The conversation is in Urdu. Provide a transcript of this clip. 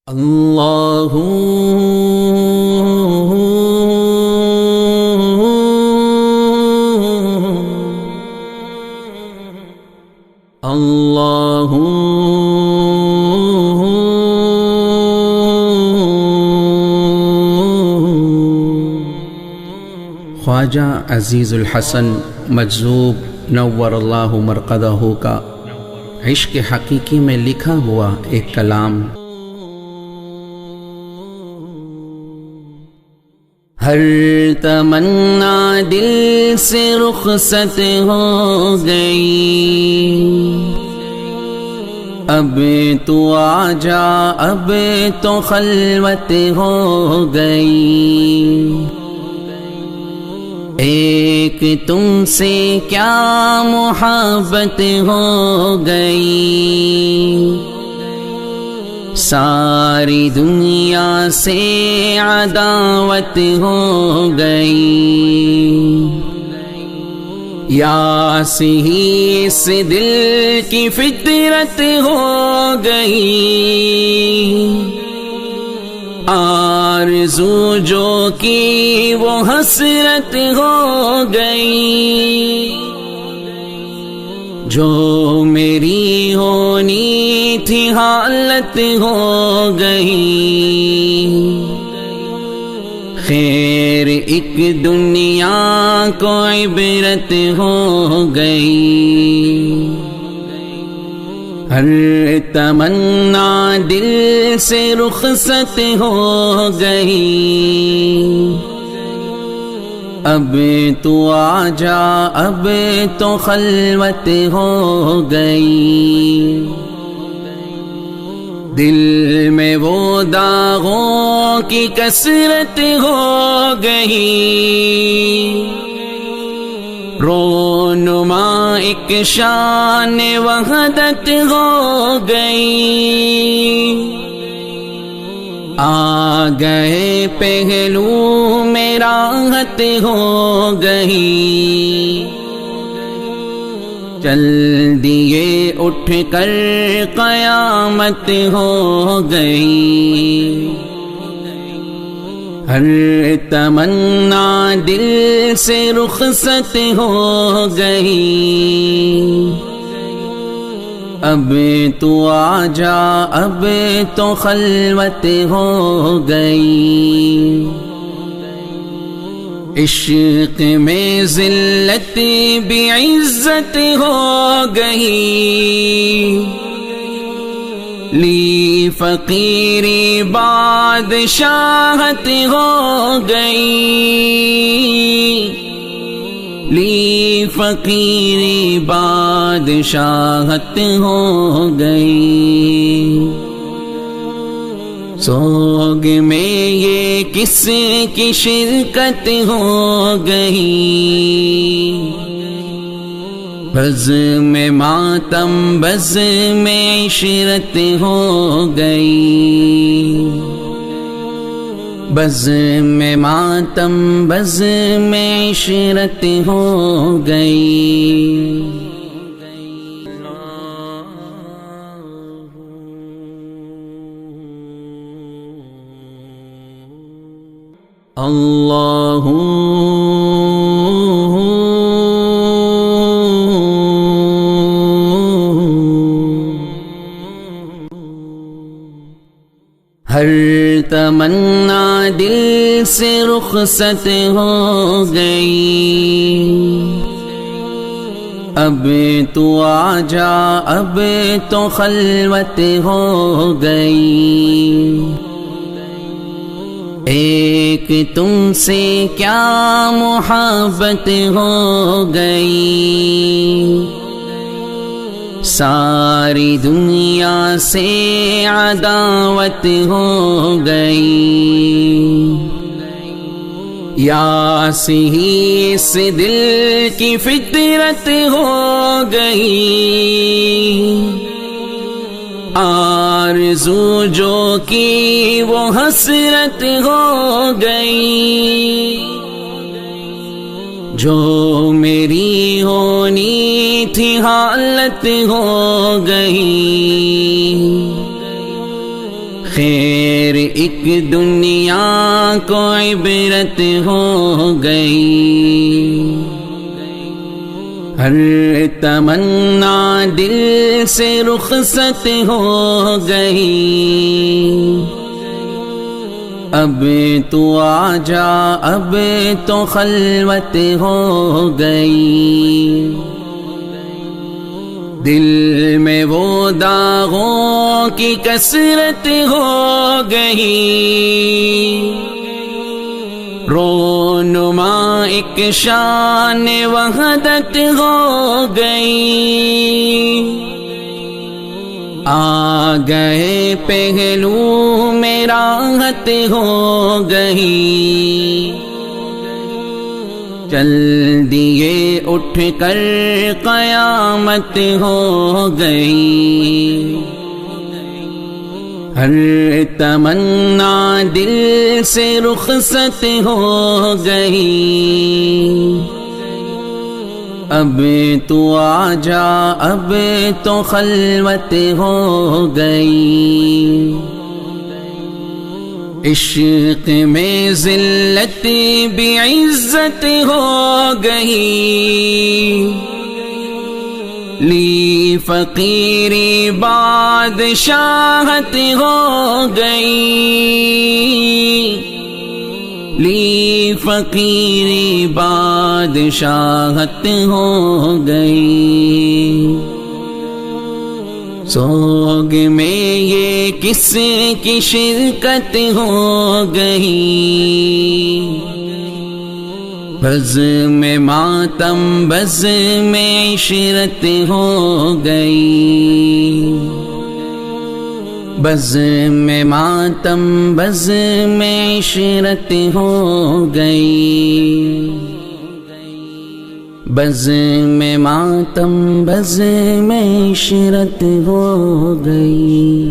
اللہ اللہ خواجہ عزیز الحسن مجذوب نور اللہ مرقدہ کا عشق حقیقی میں لکھا ہوا ایک کلام۔ ہر تمنا دل سے رخصت ہو گئی، اب تو آ جا، اب تو خلوت ہو گئی، ایک تم سے کیا محبت ہو گئی، ساری دنیا سے عداوت ہو گئی، یا صحیح اس دل کی فطرت ہو گئی، آرزو جو کی وہ حسرت ہو گئی، جو میری ہونی تھی حالت ہو گئی، خیر ایک دنیا کو عبرت ہو گئی، ہر تمنا دل سے رخصت ہو گئی، اب تو آ جا، اب تو خلوت ہو گئی، دل میں وہ داغوں کی کثرت ہو گئی، رونما ایک شان وحدت ہو گئی، آ گئے پہلو میں راحت ہو گئی، چل دیے اٹھ کر قیامت ہو گئی، ہر تمنا دل سے رخصت ہو گئی، اب تو آ جا، اب تو خلوت ہو گئی، عشق میں ذلت بھی عزت ہو گئی، لی فقیری بادشاہت ہو گئی، لی فقیری بادشاہت ہو گئی، سوگ میں یہ کس کی شرکت ہو گئی، بز میں ماتم بز میں عشرت ہو گئی، بز میں ماتم بز میں عشرت ہو گئی، اللہ ہر تمنا دل سے رخصت ہو گئی، اب تو آ جا، اب تو خلوت ہو گئی، ایک تم سے کیا محبت ہو گئی، ساری دنیا سے عداوت ہو گئی، یا صحیح اس دل کی فطرت ہو گئی، آرزو جو کی وہ حسرت ہو گئی، جو میری ہونی تھی حالت ہو گئی، خیر ایک دنیا کو عبرت ہو گئی، ہر تمنا دل سے رخصت ہو گئی، اب تو آ جا اب تو خلوت ہو گئی، دل میں وہ داغوں کی کثرت ہو گئی، رونما ایک شان وحدت ہو گئی، آ گئے پہلو میں راحت ہو گئی، چل دیے اٹھ کر قیامت ہو گئی، ہر تمنا دل سے رخصت ہو گئی، اب تو آ جا اب تو خلوت ہو گئی، عشق میں ذلت بھی عزت ہو گئی، لی فقیری بادشاہت ہو گئی، لی فقیری بادشاہت ہو گئی، سوگ میں یہ کس کی شرکت ہو گئی، بز میں ماتم بز میں عشرت ہو گئی، بز میں ماتم بز میں عشرت ہو گئی، بز میں ماتم بز میں عشرت ہو گئی۔